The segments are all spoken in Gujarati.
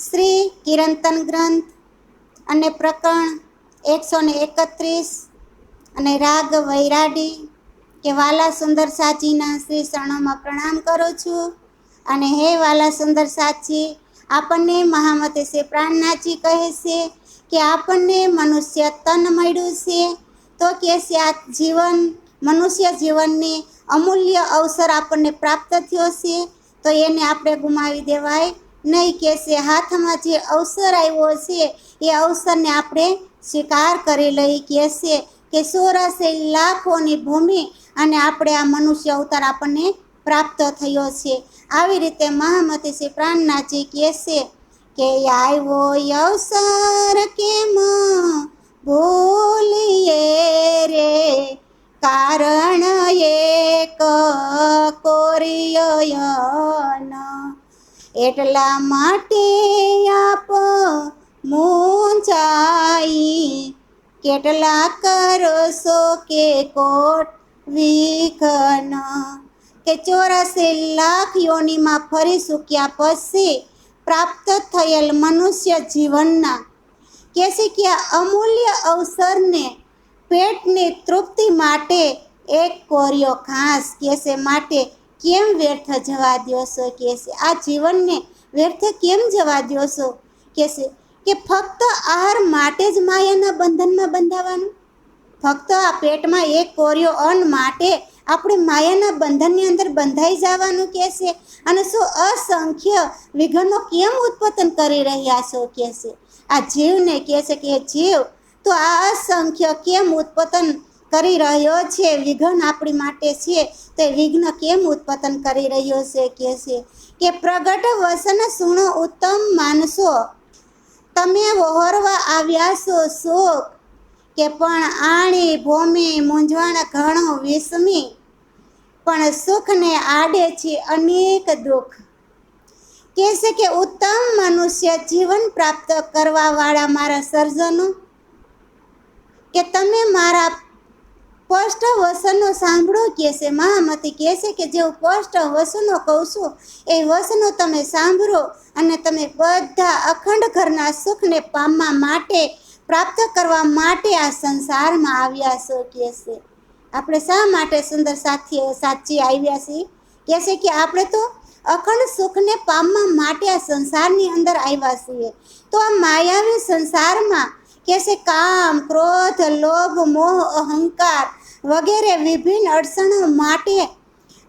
શ્રી કિરંતન ગ્રંથ અને પ્રકરણ 131 અને રાગ વૈરાડી કે વાલા સુંદર સાચીના શ્રી શરણોમાં પ્રણામ કરું છું. અને હે વાલા સુંદર સાચી, આપણને મહામતે શ્રી પ્રાણનાથજી કહે છે કે આપણને મનુષ્ય તન મળ્યું છે, તો કે છે આ જીવન મનુષ્ય જીવનની અમૂલ્ય અવસર આપણને પ્રાપ્ત થયો છે, તો એને આપણે ગુમાવી દેવાય નહીં. કે છે હાથમાં જે અવસર આવ્યો છે એ અવસરને આપણે સ્વીકાર કરી લઈ. કે છે કે 84 લાખોની ભૂમિ અને આપણે આ મનુષ્ય અવતાર આપણને પ્રાપ્ત થયો છે. આવી રીતે મહામતી શ્રી પ્રાણનાથજી કહે છે કે આવ્યો અવસર કેમ ભૂલીએ રે, કારણ એક કોરિયન, એટલા માટે આપ મૂંઝાઈ, કેટલા કરશો કે કોટ વિઘ્ન. કે 84 લાખ યોનિમાં ફરી ચૂક્યા પછી પ્રાપ્ત થયેલ મનુષ્ય જીવનના કે છે કે અમૂલ્ય અવસરને પેટની તૃપ્તિ માટે એક કોરિયો ઘાસ કે છે માટે કેમ વ્યર્થ જવા દો છો. કે છે આ જીવનને વ્યર્થ કેમ જવા દો છો. કે છે કે ફક્ત આહાર માટે જ માયાના બંધનમાં બંધાવાનું, ફક્ત આ પેટમાં એક કોરિયો અન્ન માટે આપણે માયાના બંધનની અંદર બંધાઈ જવાનું. કે છે અને શું અસંખ્ય વિઘ્નો કેમ ઉત્પન્ન કરી રહ્યા છો. કે છે આ જીવને કે છે કે જીવ તો આ અસંખ્ય કેમ ઉત્પન્ન કરી રહ્યો છે, વિઘ્ન આપણી માટે છે તે વિઘ્ન કેમ ઉત્પન્ન કરી રહ્યો છે. કે છે કે પ્રગટ વસન સુણો ઉત્તમ માનસો, તમે વહોરવા આવ્યા છો સુખ, કે પણ આણી ભૂમિ મૂંઝવણ ઘણો વિસ્મી, પણ સુખને આડે છે અનેક દુઃખ. કે છે કે ઉત્તમ મનુષ્ય જીવન પ્રાપ્ત કરવા વાળા મારા સર્જનો, કે તમે મારા સ્પષ્ટ વસનો સાંભળો. કે છે મહામતી કહે છે કે જેવું સ્પષ્ટ વસનો કહું છું એ વસનો તમે સાંભળો અને તમે બધા અખંડ ઘરના સુખને પામવા માટે પ્રાપ્ત કરવા માટે આ સંસારમાં આવ્યા છો. કે છે આપણે શા માટે સુંદર સાચી આવ્યા છીએ. કે છે કે આપણે તો અખંડ સુખને પામવા માટે આ સંસારની અંદર આવ્યા છીએ. તો આ માયાવી સંસારમાં કે છે કામ, ક્રોધ, લોભ, મોહ, અહંકાર વગેરે વિભિન્ન અડચણો માટે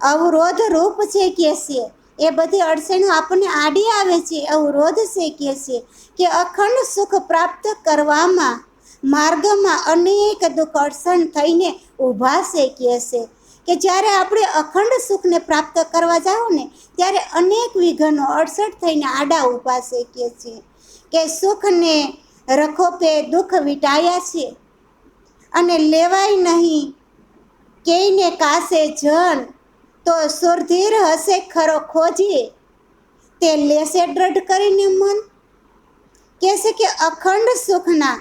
અવરોધ રૂપ છે. કે છે એ બધી અડચણો આપણને આડી આવે છે, અવરોધ છે. કે છે કે અખંડ સુખ પ્રાપ્ત કરવામાં માર્ગમાં અનેક દુઃખ અડચણ થઈને ઊભા છે. કે છે કે જ્યારે આપણે અખંડ સુખને પ્રાપ્ત કરવા જાઓ ને ત્યારે અનેક વિઘ્નો અડચણ થઈને આડા ઊભા છે. કે છે કે સુખને રખોપે દુઃખ વીટાયા છે અને લેવાય નહીં કેઈને કાશે જન, તો સુરધીર હશે ખરો ખોજી, તે લેશે દ્રઢ કરીને મન. કે છે કે અખંડ સુખના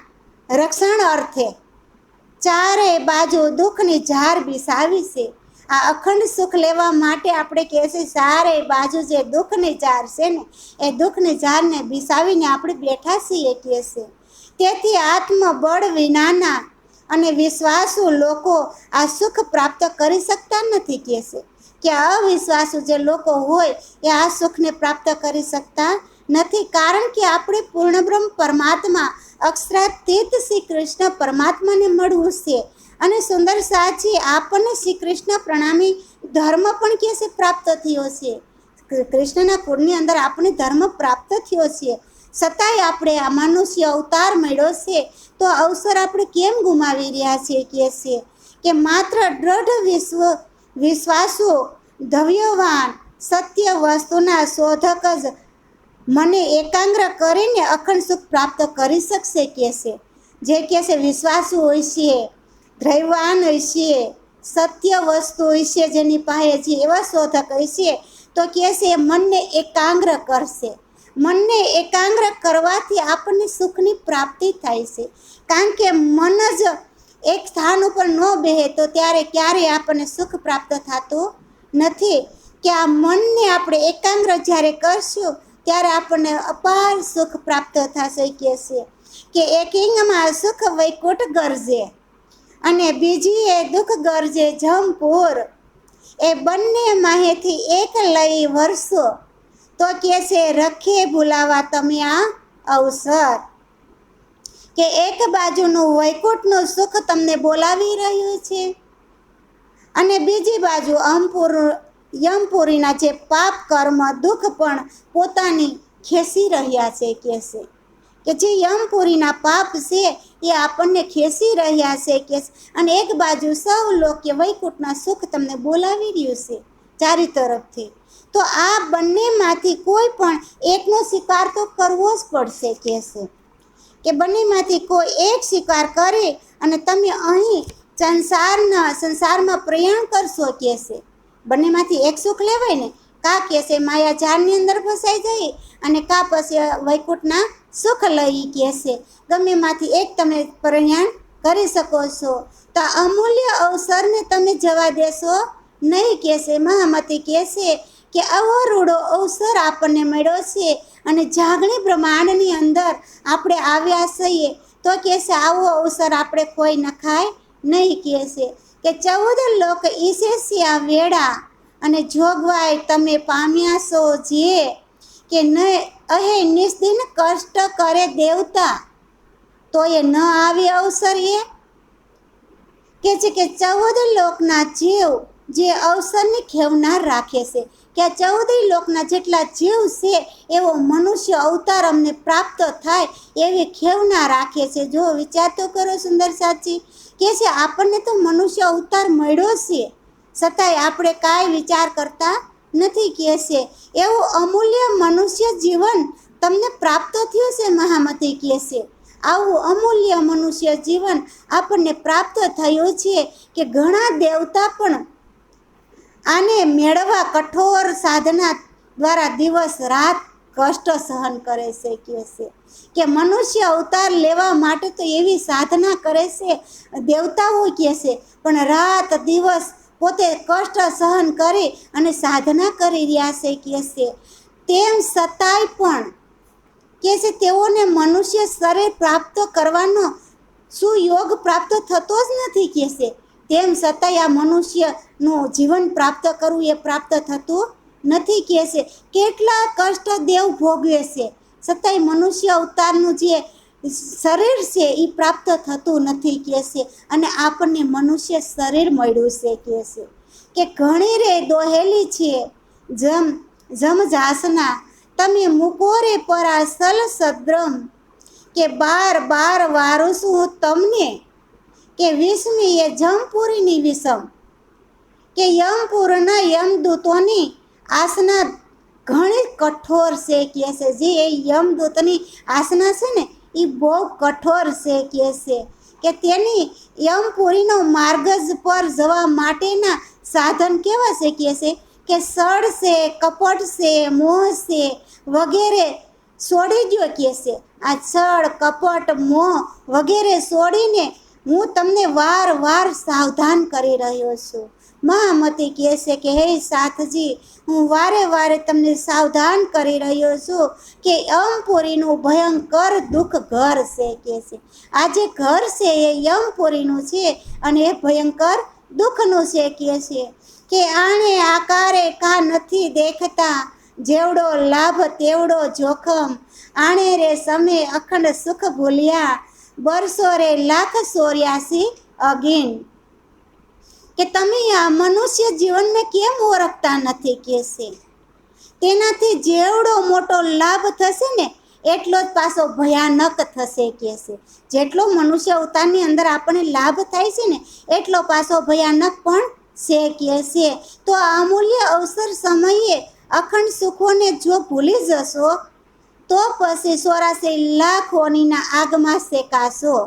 રક્ષણ અર્થે ચારે બાજુ દુઃખની ઝાર બિસાવી છે. આ અખંડ સુખ લેવા માટે આપણે કહે છે ચારે બાજુ જે દુઃખની ઝાર છે ને એ દુઃખની ઝારને બિસાવીને આપણે બેઠા છીએ. કે છે તેથી આત્મબળ વિનાના અને વિશ્વાસુ લોકો આ સુખ પ્રાપ્ત કરી શકતા નથી. કે છે કે અવિશ્વાસુ જે લોકો હોય એ આ સુખને પ્રાપ્ત કરી શકતા નથી, કારણ કે આપણે પૂર્ણ બ્રહ્મ પરમાત્મા અક્ષરાતીત શ્રી કૃષ્ણ પરમાત્માને મળવું છે. અને સુંદર સાચી આપણને શ્રી કૃષ્ણ પ્રણામી ધર્મ પણ કે છે પ્રાપ્ત થયો છે. કૃષ્ણના કુળની અંદર આપણે ધર્મ પ્રાપ્ત થયો છે, છતાંય આપણે આ મનુષ્ય અવતાર મળ્યો છે તો અવસર આપણે કેમ ગુમાવી રહ્યા છીએ. કે છે કે માત્ર દ્રઢ વિશ્વાસુ ધૈર્યવાન સત્ય વસ્તુના શોધક જ મને એકાગ્ર કરીને અખંડ સુખ પ્રાપ્ત કરી શકશે. કે છે જે કે છે વિશ્વાસુ હોય છે, ધૈર્યવાન હોય છે, સત્ય વસ્તુ હોય છે જેની પાસે છે એવા શોધક હોય છે, તો કે છે મનને એકાગ્ર કરશે. મનને એકાગ્ર કરવાથી આપણને સુખની પ્રાપ્તિ થાય છે, કારણ કે મન જ એક સ્થાન ઉપર ન બેહે તો ત્યારે ક્યારેય આપણને સુખ પ્રાપ્ત થતું નથી. કે આ મનને આપણે એકાગ્ર જ્યારે કરશું ત્યારે આપણને અપાર સુખ પ્રાપ્ત થશે કે એકિંગમાં સુખ વૈકુંઠ ગરજે અને બીજી એ દુઃખ ગરજે જમપુર, એ બંને માહેથી એક લઈ વર્ષો, તો કે છે રખે ભૂલાવા તમે આ અવસર. કે એક બાજુનું વૈકુંઠનું સુખ તમને બોલાવી રહ્યું છે અને બીજી બાજુ યમપુરીના જે પાપ કર્મ દુઃખ પણ પોતાની ખેંચી રહ્યા છે કે જે યમપુરીના પાપ છે એ આપણને ખેંચી રહ્યા છે અને એક બાજુ સૌ લોક વૈકુંઠના સુખ તમને બોલાવી રહ્યું છે ચારે તરફથી. તો આ બંનેમાંથી કોઈ પણ એકનો સ્વીકાર તો કરવો જ પડશે કે બંનેમાંથી કોઈ એક સ્વીકાર કરે અને તમે અહીં સંસારમાં પ્રયાણ કરશો બંનેમાંથી એક સુખ લેવાય ને, કા માયા જાળની અંદર ફસાઈ જાય અને કા પછી વૈકુંઠના સુખ લઈ ગમેમાંથી એક તમે પ્રયાણ કરી શકો છો. તો અમૂલ્ય અવસરને તમે જવા દેશો નહીં મહામતી કે આવો રૂડો અવસર આપણને મળ્યો છે અને જાગણી બ્રહ્માંડની અંદર આપણે આવ્યા છીએ તો આવો અવસર આપણે કોઈ નખાય નહીં કે 14 લોક ઈશેસ્યા વેળા અને જોગવાઈ તમે પામ્યા છો જે કે ન અહે નિસ્દિન કષ્ટ કરે દેવતા, તો એ ન આવે અવસર કે છે કે 14 લોકના જીવ જે અવસરની ખેવનાર રાખે છે કે આ 14 લોકના જેટલા જીવ છે એવો મનુષ્ય અવતાર અમને પ્રાપ્ત થાય એવી ખેવના રાખે છે. જો વિચાર તો કરો સુંદર સાચી કે છે આપણને તો મનુષ્ય અવતાર મળ્યો છે છતાંય આપણે કાંઈ વિચાર કરતા નથી એવું અમૂલ્ય મનુષ્ય જીવન તમને પ્રાપ્ત થયું છે મહામતી આવું અમૂલ્ય મનુષ્ય જીવન આપણને પ્રાપ્ત થયું છે કે ઘણા દેવતા પણ આને મેળવવા કઠોર સાધના દ્વારા દિવસ રાત કષ્ટ સહન કરે છે કે મનુષ્ય અવતાર લેવા માટે તો એવી સાધના કરે છે દેવતાઓ પણ રાત દિવસ પોતે કષ્ટ સહન કરી અને સાધના કરી રહ્યા છે તેમ છતાંય પણ તેઓને મનુષ્ય શરીર પ્રાપ્ત કરવાનો સુયોગ પ્રાપ્ત થતો જ નથી તેમ છતાંય આ મનુષ્યનું જીવન પ્રાપ્ત કરવું એ પ્રાપ્ત થતું નથી કેટલા કષ્ટ દેવ ભોગવે છે છતાંય મનુષ્ય અવતારનું જે શરીર છે એ પ્રાપ્ત થતું નથી અને આપણને મનુષ્ય શરીર મળ્યું છે કે ઘણી રે દોહેલી છે જમ જાસના તમે મૂકો રે પરાસલ સદ્રમ કે બાર વારું છું તમને કે વિષમી એ જમપુરીની વિષમ કે યમપુરના યમદૂતોની આસના ઘણી કઠોર છે જે યમદૂતની આસના છે ને એ બહુ કઠોર છે કે તેની યમપુરીનો માર્ગ પર જવા માટેના સાધન કેવા છે કે સડ છે, કપટ છે, મોહ છે વગેરે છોડી દો આ સડ કપટ મોહ વગેરે છોડીને હું તમને વાર સાવધાન કરી રહ્યો છું. મહામતી કે હે સાથજી હું વારે તમને સાવધાન કરી રહ્યો છું કે યમપુરીનું ભયંકર દુઃખ ઘર છે આ જે ઘર છે એ યમપુરીનું છે અને એ ભયંકર દુઃખનું છે કે આણે આકારે કા નથી દેખતા જેવડો લાભ તેવડો જોખમ આણે રે સમે અખંડ સુખ ભૂલ્યા બરસો રે લાખ 84 અગીન કે તમે આ મનુષ્ય જીવનને કેમ ઓળખતા નથી તેનાથી જેવડો મોટો લાભ થશે ને એટલો જ પાછો ભયાનક થશે જેટલો મનુષ્ય અવતારની અંદર આપણને લાભ થાય છે ને એટલો પાછો ભયાનક પણ છે તો આ અમૂલ્ય અવસર સમયે અખંડ સુખોને જો ભૂલી જશો તો પછી 84 લાખ યોનિના આગમાં શેકાશો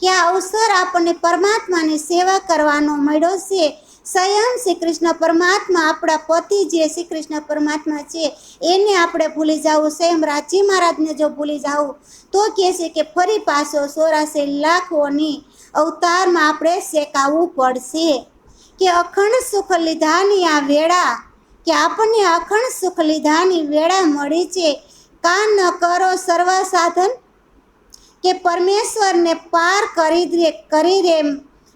કે આ અવસર આપણને પરમાત્માની સેવા કરવાનો મળ્યો છે. સ્વયં શ્રી કૃષ્ણ પરમાત્મા આપણા પતિ જે શ્રી કૃષ્ણ પરમાત્મા છે એને આપણે ભૂલી જવું, સ્વયં રાજી મહારાજને જો ભૂલી જવું તો કે ફરી પાછો 84 લાખ યોની અવતારમાં આપણે શેકાવવું પડશે કે અખંડ સુખ લીધાની આ વેળા કે આપણને અખંડ સુખ લીધાની વેળા મળી છે કા ન કરો સર્વ સાધન, કે પરમેશ્વરને પાર કરી રે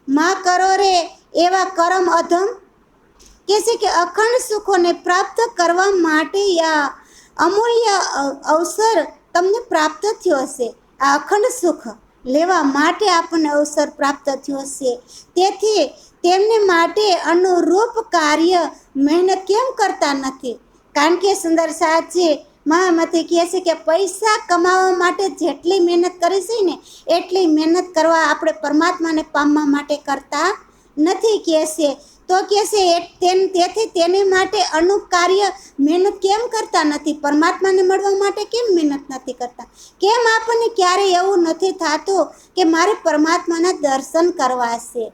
માં કરો રે એવા કરમ અધમ. કે છે કે અખંડ સુખોને પ્રાપ્ત કરવા માટે આ અમૂલ્ય અવસર તમને પ્રાપ્ત થયો હશે. આ અખંડ સુખ લેવા માટે આપણને અવસર પ્રાપ્ત થયો છે. તેથી તેમને માટે અનુરૂપ કાર્ય મહેનત કેમ કરતા નથી? કારણ કે સુંદર સાચી મહામતી કહે છે કે પૈસા કમાવા માટે જેટલી મહેનત કરી છે ને એટલી મહેનત કરવા આપણે પરમાત્માને પામવા માટે કરતા નથી કહે છે. તો કહે છે તેથી તેને માટે અનુકાર્ય મહેનત કેમ કરતા નથી? પરમાત્માને મળવા માટે કેમ મહેનત નથી કરતા? કેમ આપણને ક્યારેય એવું નથી થતું કે મારે પરમાત્માના દર્શન કરવા છે?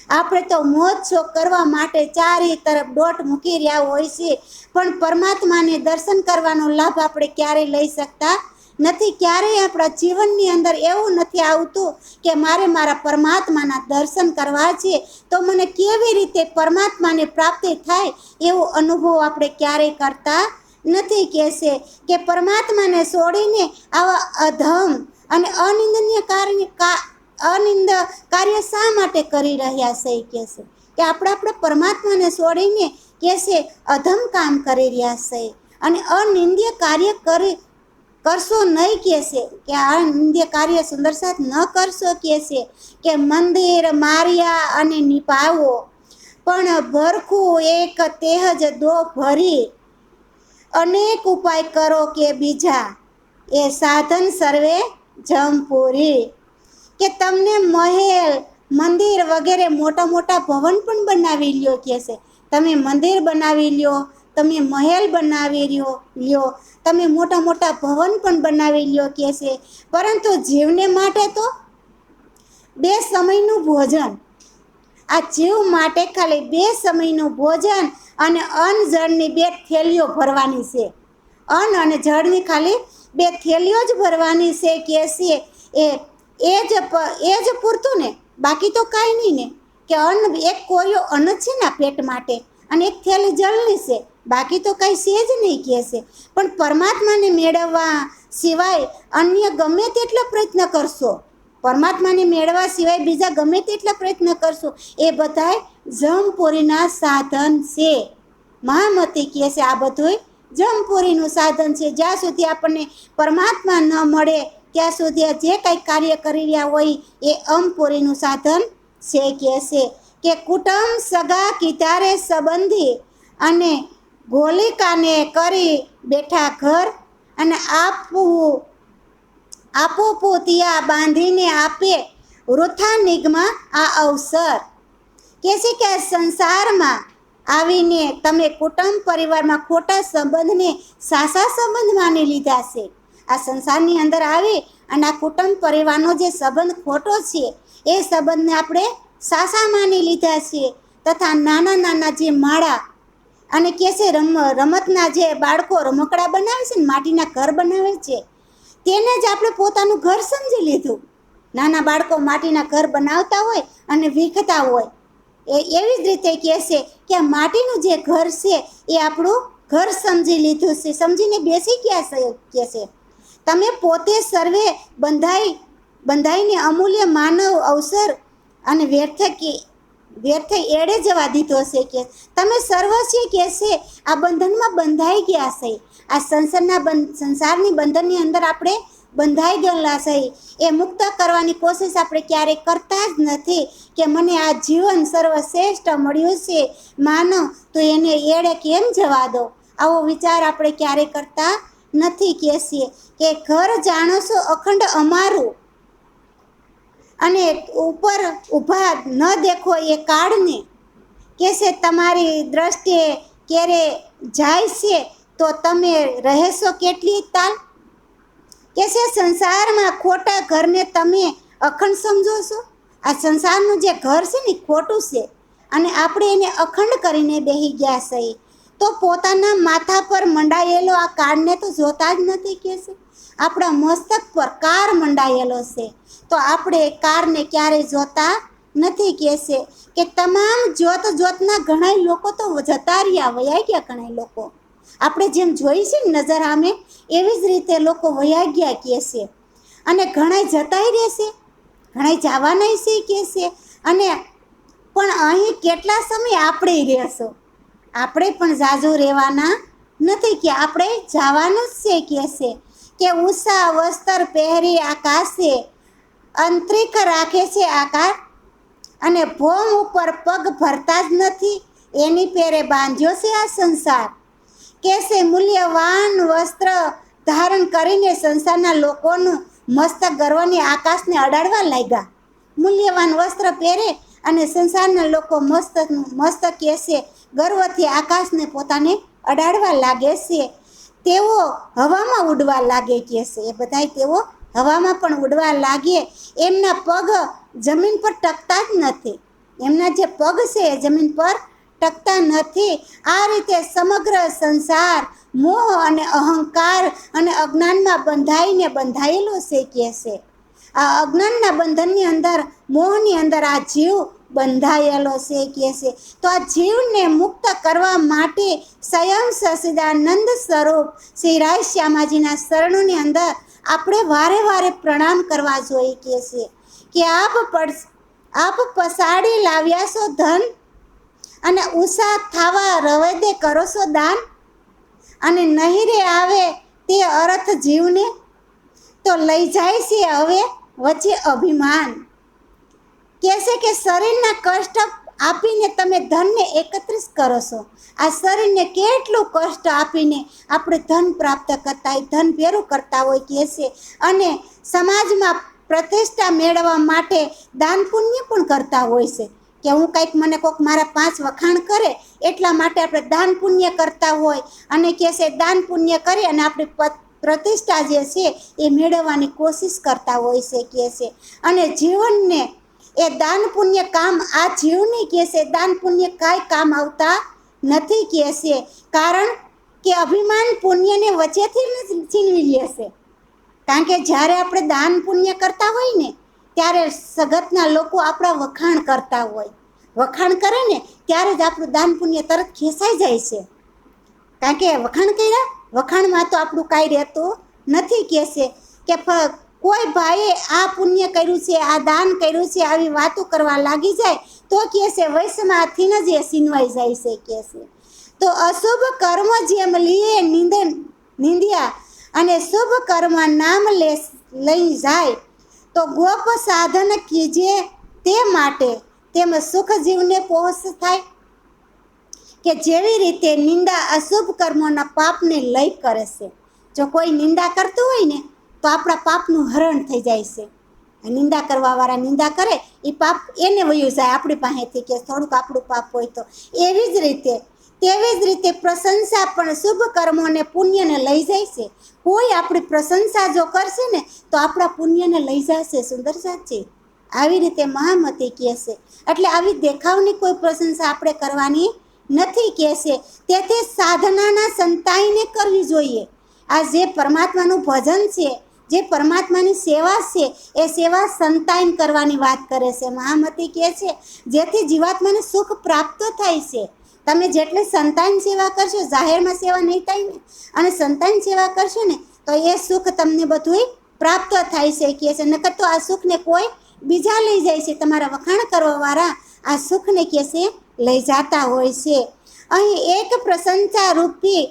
આપણે તો મોજ શોખ કરવા માટે ચારે તરફ દોટ મૂકી રહ્યા હોય છે, પણ પરમાત્માને દર્શન કરવાનો લાભ આપણે ક્યારેય લઈ શકતા નથી. ક્યારેય આપણા જીવનની અંદર એવું નથી આવતું કે મારે મારા પરમાત્માના દર્શન કરવા છે તો મને કેવી રીતે પરમાત્માને પ્રાપ્તિ થાય એવો અનુભવ આપણે ક્યારેય કરતા નથી. કહેશે કે પરમાત્માને છોડીને આવા અધમ અને અનિંદનીય કાર્ય શા માટે કરી રહ્યા છે? કહેશે કે આપણે પરમાત્માને છોડીને કહેશે અધમ કામ કરી રહ્યા છે અને અનિંદ્ય કાર્ય કરશો નહીં. કહેશે કે આ નિંદ્ય કાર્ય સુંદર સાથ ન કરશો. કહેશે કે મંદિર માર્યા અને નિભાવો પણ ભરખું એક તેજ દો ભરી, અનેક ઉપાય કરો કે બીજા એ સાધન સર્વે જમપુરી. કે તમને મહેલ મંદિર વગેરે મોટા મોટા ભવન પણ બનાવી લ્યો. કહેશે તમે મંદિર બનાવી લ્યો, તમે મહેલ બનાવી લ્યો, તમે મોટા મોટા ભવન પણ બનાવી લ્યો. કહેશે પરંતુ જીવને માટે તો 2 સમયનું ભોજન, આ જીવ માટે ખાલી 2 સમયનું ભોજન અને અન્ન જળની 2 થેલીઓ ભરવાની છે. અન્ન અને જળની ખાલી 2 થેલીઓ જ ભરવાની છે. કહેશે એ જ પૂરતું ને, બાકી તો કાંઈ નહીં ને. કે અન્ન એક કોરિયો અન્ન છે ને પેટ માટે અને એક થેલી જળની છે, બાકી તો કાંઈ છે જ નહીં. કહેશે પણ પરમાત્માને મેળવવા સિવાય અન્ય ગમે તેટલા પ્રયત્ન કરશો, પરમાત્માને મેળવવા સિવાય બીજા ગમે તેટલા પ્રયત્ન કરશો, એ બધાય જમપુરીના સાધન છે. મહામતી કહે છે આ બધું જમપુરીનું સાધન છે. જ્યાં સુધી આપણને પરમાત્મા ન મળે ત્યાં સુધી જે કંઈ કાર્ય કરી રહ્યા હોય એ અમપુરીનું સાધન છે. કહેશે કે કુટુંબ સગા કિતારે સંબંધી અને ગોલિકાને કરી બેઠા ઘર, અને આપો પોતિયા બાંધીને આપે વૃથા નિગમાં આ અવસર. કહેશે કે સંસારમાં આવીને તમે કુટુંબ પરિવારમાં ખોટા સંબંધને સાસા સંબંધ માની લીધા છે. આ સંસારની અંદર આવી અને આ કુટુંબ પરિવારનો જે સંબંધ ખોટો છે એ સંબંધને આપણે સાસા માની લીધા છે. તથા નાના નાના જે માળા અને કહેશે રમતના જે બાળકો રમકડા બનાવે છે ને, માટીના ઘર બનાવે છે, તેને જ આપણે પોતાનું ઘર સમજી લીધું. નાના બાળકો માટીના ઘર બનાવતા હોય અને વીખતા હોય, એવી જ રીતે કહેશે કે આ માટીનું જે ઘર છે એ આપણું ઘર સમજી લીધું છે, સમજીને બેસી ગયા છે. કહેશે તમે પોતે સર્વે બંધાઈને અમૂલ્ય માનવ અવસર અને વ્યર્થ એડે જવા દીધો છે. કે તમે સર્વસ્વ કહેશે આ બંધનમાં બંધાઈ ગયા છે. આ સંસારની બંધનની અંદર આપણે બંધાઈ ગયેલા છે. એ મુક્ત કરવાની કોશિશ આપણે ક્યારેય કરતા જ નથી. કે મને આ જીવન સર્વશ્રેષ્ઠ મળ્યું છે માનવ, તો એને એડે કેમ જવા દો? આવો વિચાર આપણે ક્યારેય કરતા નથી. કહેશે કે ઘર જાણો છો અખંડ અમારું, અને ઉપર ઊભા ન દેખો એ કાળને. કહેશે તમારી દ્રષ્ટિએ ક્યારે જાય છે તો તમે રહેશો કેટલી તાલ. કહેશે સંસારમાં ખોટા ઘરને તમે અખંડ સમજો છો. આ સંસારનું જે ઘર છે ને ખોટું છે અને આપણે એને અખંડ કરીને બેસી ગયા છે. તો પોતાના માથા પર મંડાયેલો આ કાળને તો જોતા જ નથી. કહેશે આપણા મસ્તક પર કાર મંડાયેલો છે તો આપણે કારને ક્યારેય જોતા નથી. કહેશે કે તમામ જોતના ઘણા લોકો તો જતા રહ્યા, વયા ગયા ઘણા લોકો, આપણે જેમ જોઈ છે ને નજર સામે, એવી જ રીતે લોકો વયા ગયા કહે છે. અને ઘણાય જતાય રહેશે, ઘણાય જવાના છે કહે છે. અને પણ અહીં કેટલા સમય આપણે રહેશું? આપણે પણ જાજુ રહેવાના નથી કે આપણે જવાનું જ છે કહે છે. કે ઉષા વસ્ત્ર પહેરી આકાશે, અંતરિક્ષ રાખે છે આકાર, અને ભોમ ઉપર પગ ભરતા જ નથી, એની પેરે બાંધ્યો છે આ સંસાર. કેસે મૂલ્યવાન વસ્ત્ર ધારણ કરીને સંસારના લોકોનું મસ્તક ગર્વની આકાશને અડાડવા લાગ્યા. મૂલ્યવાન વસ્ત્ર પહેરે અને સંસારના લોકો મસ્તક કેસે ગર્વથી આકાશને પોતાને અડાડવા લાગે છે. તેઓ હવામાં ઉડવા લાગે કહે છે. એ બધાય તેઓ હવામાં પણ ઉડવા લાગે. એમના પગ જમીન પર ટકતા જ નથી. એમના જે પગ છે એ જમીન પર ટકતા નથી. આ રીતે સમગ્ર સંસાર મોહ અને અહંકાર અને અજ્ઞાનમાં બંધાયેલો છે કહે છે. આ અજ્ઞાનના બંધનની અંદર, મોહની અંદર આ જીવ બંધાયેલો છે કહે છે. તો આ જીવને મુક્ત કરવા માટે સ્વયં સચિદાનંદ સ્વરૂપ શ્રી રાય શ્યામાજીના શરણોની અંદર આપણે વારે વારે પ્રણામ કરવા જોઈએ કહે છે. કે આપ પસાડી લાવ્યા છો ધન, અને ઉષા થાવા રવેદે કરો છો દાન, અને નહીં રે આવે તે અર્થ જીવને, તો લઈ જાય છે હવે વચ્ચે અભિમાન. કહેશે કે શરીરના કષ્ટ આપીને તમે ધનને એકત્રિત કરો છો. આ શરીરને કેટલું કષ્ટ આપીને આપણે ધન પ્રાપ્ત કરતા હોય, ધન ભેરું કરતા હોય કહે છે. અને સમાજમાં પ્રતિષ્ઠા મેળવવા માટે દાન પુણ્ય પણ કરતા હોય છે. કે હું કંઈક, મને કોઈક મારા 5 વખાણ કરે એટલા માટે આપણે દાન પુણ્ય કરતા હોય. અને કહે છે દાન પુણ્ય કરી અને આપણી પ્રતિષ્ઠા જે છે એ મેળવવાની કોશિશ કરતા હોય છે કહે છે. અને જીવનને એ દાન પુણ્ય કામ, આ જીવને કહે છે દાન પુણ્ય કાંઈ કામ આવતા નથી કહે છે. કારણ કે અભિમાન પુણ્યને વચ્ચેથી છીનવી લે છે. કારણ કે જ્યારે આપણે દાન પુણ્ય કરતા હોય ને, ત્યારે સગતના લોકો આપણા વખાણ કરતા હોય. વખાણ કરે ને ત્યારે જ આપણું દાન પુણ્ય તરત ખેંચાઈ જાય છે. કારણ કે વખાણ કર્યા, વખાણમાં તો આપણું કાંઈ રહેતું નથી કહે છે. કે કોઈ ભાઈએ આ પુણ્ય કર્યું છે, આ દાન કર્યું છે, આવી વાતો કરવા લાગી જાય તો કહે છે વૈષ્ણવથી જ એ સીનવાઈ જાય છે કહે છે. તો અશુભ કર્મ જેમ લીએ નિંદ્યા, અને શુભ કર્મ નામ લઈ જાય, તો ગોપ સાધન કીજે તે માટે, તેમ સુખ જીવને પહોંચ થાય. કે જેવી રીતે નિંદા અશુભ કર્મોના પાપને લઈ કરે છે. જો કોઈ નિંદા કરતું હોય ને તો આપણા પાપનું હરણ થઈ જાય છે. નિંદા કરવાવાળા નિંદા કરે એ પાપ એને વયું જાય આપણી પાસેથી, કે થોડુંક આપણું પાપ હોય તો. તેવી જ રીતે પ્રશંસા પણ શુભ કર્મોને પુણ્યને લઈ જાય છે. કોઈ આપણી પ્રશંસા જો કરશે ને તો આપણા પુણ્યને લઈ જશે. સુંદર સાચી આવી રીતે મહામતી કહે છે. એટલે આવી દેખાવની કોઈ પ્રશંસા આપણે કરવાની નથી કહે છે. તેથી સાધનાના સંતાઈને કરવી જોઈએ. આ જે પરમાત્માનું ભજન છે, જે પરમાત્માની સેવા છે, એ સેવા સંતાઈન કરવાની વાત કરે છે. મહામતી કહે છે જેથી જીવાત્માને સુખ પ્રાપ્ત થાય છે. તમે જેટલી સંતાન સેવા કરશો, જાહેરમાં સેવા નહીં થાય ને, અને સંતાન સેવા કરશો ને તો એ સુખ તમને બધું પ્રાપ્ત થાય છે કહે છે. નકર તો આ સુખને કોઈ બીજા લઈ જાય છે. તમારા વખાણ કરવાવાળા આ સુખને કહે છે લઈ જતા હોય છે. અહીં એક પ્રશંસા રૂપી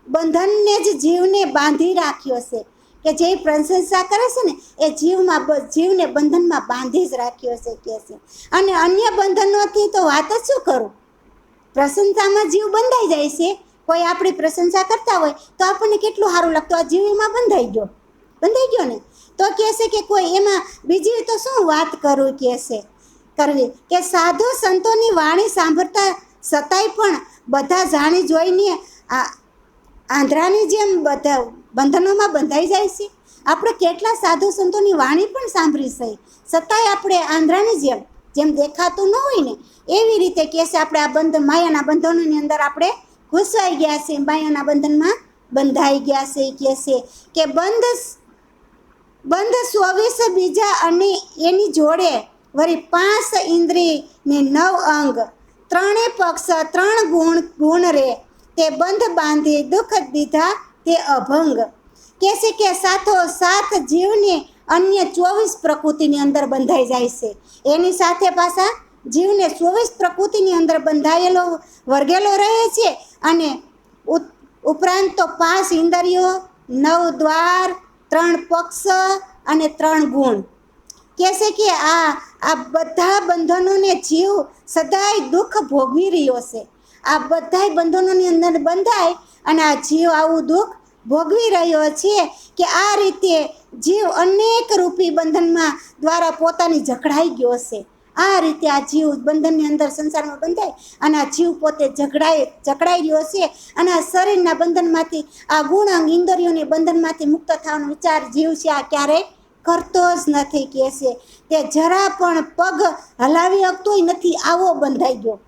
બંધનને જ જીવને બાંધી રાખ્યો છે. કે જે પ્રશંસા કરે છે ને એ જીવને બંધનમાં બાંધી જ રાખ્યો છે કહે છે. અને અન્ય બંધનોથી તો વાત જ શું કરું, પ્રશંસામાં જીવ બંધાઈ જાય છે. કોઈ આપણી પ્રશંસા કરતા હોય તો આપણને કેટલું સારું લાગતું, આ જીવ એમાં બંધાઈ ગયો ને. તો કહે છે કે કોઈ એમાં બીજી તો શું વાત કરું કહે છે કરવી. કે સાધુ સંતોની વાણી સાંભળતા છતાંય પણ બધા જાણી જોઈને આંધળાની જેમ બધા બંધનોમાં બંધાઈ જાય છે. આપણે કેટલા સાધુ સંતોની વાણી પણ સાંભળી છે, છતાંય આપણે આંધળાની જેમ દેખાતું ન હોય ને એવી રીતે કહે છે આપણે આ માયાના બંધનોની અંદર આપણે ઘૂસવાઈ ગયા છે, માયાના બંધનમાં બંધાઈ ગયા છે. કહે છે કે બંધ 24 બીજા અને એની જોડે વળી 5 ઇન્દ્રિય ને 9 અંગ, 3 પક્ષ 3 ગુણ રે, તે બંધ બાંધી દુઃખ દીધા તે અભંગ. કહેશે કે સાથોસાથ જીવને અન્ય 24 પ્રકૃતિની અંદર બંધાઈ જાય છે. એની સાથે પાછા જીવને 24 પ્રકૃતિની અંદર બંધાયેલો વર્ગેલો રહે છે. અને ઉપરાંત તો 5 ઇન્દ્રિયો, 9 દ્વાર, 3 પક્ષ અને 3 ગુણ. કહેશે કે આ બધા બંધનોને જીવ સદાય દુઃખ ભોગવી રહ્યો છે. આ બધા બંધનોની અંદર બંધાય અને આ જીવ આવું દુઃખ ભોગવી રહ્યો છે કે આ રીતે જીવ અનેક રૂપી બંધનમાં દ્વારા પોતાની જકડાઈ ગયો છે. આ રીતે આ જીવ બંધનની અંદર સંસારમાં બંધાય અને આ જીવ પોતે જકડાઈ રહ્યો છે. અને આ શરીરના બંધનમાંથી, આ ગુણાંગ ઇન્દ્રિયોની બંધનમાંથી મુક્ત થવાનો વિચાર જીવ છે આ ક્યારેય કરતો જ નથી. કહેશે તે જરા પણ પગ હલાવી શકતોય નથી, આવો બંધાઈ ગયો.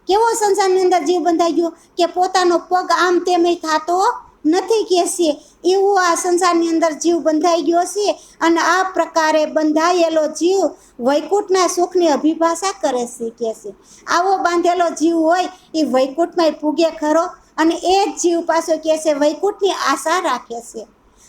કેવો સંસારની અંદર જીવ બંધાઈ ગયો કે પોતાનો પગ આમ તેમ થતો નથી. કહેશે એવો આ સંસારની અંદર જીવ બંધાઈ ગયો છે. અને આ પ્રકારે બંધાયેલો જીવ વૈકુંઠના સુખની અભિભાષા કરે છે. કહેશે આવો બાંધેલો જીવ હોય એ વૈકુંઠમાં પૂગે ખરો, અને એ જ જીવ પાછો કહેશે વૈકુંઠની આશા રાખે છે.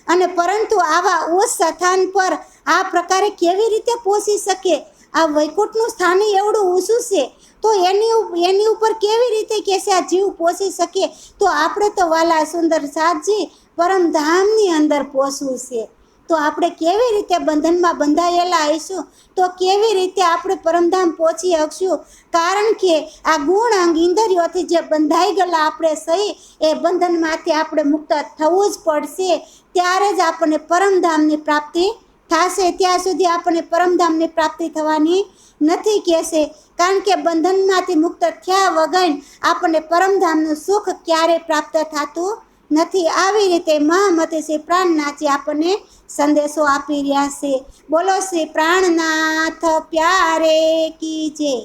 અને પરંતુ આવા ઉચ્ચ સ્થાન પર આ પ્રકારે કેવી રીતે પહોંચી શકે? આ વૈકુંઠનું સ્થાન એવડું ઊંચું છે, તો એની ઉપર કેવી રીતે કહેશે આ જીવ પહોંચી શકે? તો આપણે તો વાલા સુંદર સાધજી પરમધામની અંદર પહોંચવું છે. તો આપણે કેવી રીતે બંધનમાં બંધાયેલા હઈશું? તો કેવી રીતે આપણે પરમધામ પહોંચી શકશું? કારણ કે આ ગુણ અંગ ઇન્દ્રિયોથી જે બંધાઈ ગયેલા આપણે સહી એ બંધનમાંથી આપણે મુક્ત થવું જ પડશે. ત્યારે જ આપણને પરમધામની પ્રાપ્તિ થશે. ત્યાં સુધી આપણને પરમધામની પ્રાપ્તિ થવાની નથી. કહેશે કારણ કે બંધનમાંથી મુક્ત થયા વગર આપણને પરમધામનું સુખ ક્યારેય પ્રાપ્ત થતું નથી. આવી રીતે મહામતી શ્રી પ્રાણનાથજી આપણને સંદેશો આપી રહ્યા છે. બોલો શ્રી પ્રાણનાથ પ્યારે કી જય.